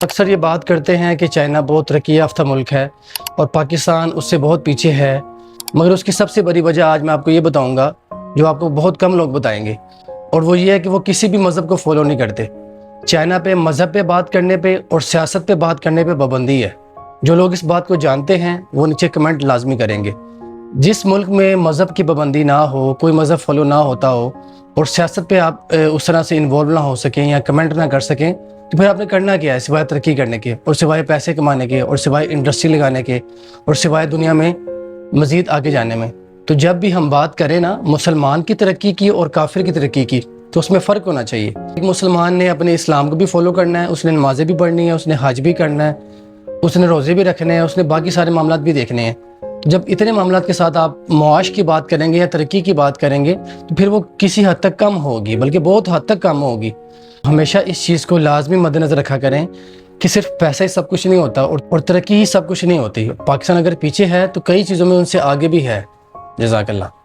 اکثر یہ بات کرتے ہیں کہ چائنا بہت ترقی یافتہ ملک ہے اور پاکستان اس سے بہت پیچھے ہے، مگر اس کی سب سے بڑی وجہ آج میں آپ کو یہ بتاؤں گا جو آپ کو بہت کم لوگ بتائیں گے، اور وہ یہ ہے کہ وہ کسی بھی مذہب کو فالو نہیں کرتے۔ چائنا پہ مذہب پہ بات کرنے پہ اور سیاست پہ بات کرنے پہ پابندی ہے۔ جو لوگ اس بات کو جانتے ہیں وہ نیچے کمنٹ لازمی کریں گے۔ جس ملک میں مذہب کی پابندی نہ ہو، کوئی مذہب فالو نہ ہوتا ہو اور سیاست پہ آپ اس طرح سے انوالو نہ ہو سکیں یا کمنٹ نہ کر سکیں، تو پھر آپ نے کرنا کیا ہے سوائے ترقی کرنے کے اور سوائے پیسے کمانے کے اور سوائے انڈسٹری لگانے کے اور سوائے دنیا میں مزید آگے جانے میں۔ تو جب بھی ہم بات کریں نا مسلمان کی ترقی کی اور کافر کی ترقی کی، تو اس میں فرق ہونا چاہیے۔ ایک مسلمان نے اپنے اسلام کو بھی فالو کرنا ہے، اس نے نمازیں بھی پڑھنی ہے، اس نے حج بھی کرنا ہے، اس نے روزے بھی رکھنے ہیں، اس نے باقی سارے معاملات بھی دیکھنے ہیں۔ تو جب اتنے معاملات کے ساتھ آپ معاش کی بات کریں گے یا ترقی کی بات کریں گے تو پھر وہ کسی حد تک کم ہوگی، بلکہ بہت حد تک کم ہوگی۔ ہمیشہ اس چیز کو لازمی مد نظر رکھا کریں کہ صرف پیسہ ہی سب کچھ نہیں ہوتا اور ترقی ہی سب کچھ نہیں ہوتی۔ پاکستان اگر پیچھے ہے تو کئی چیزوں میں ان سے آگے بھی ہے۔ جزاک اللہ۔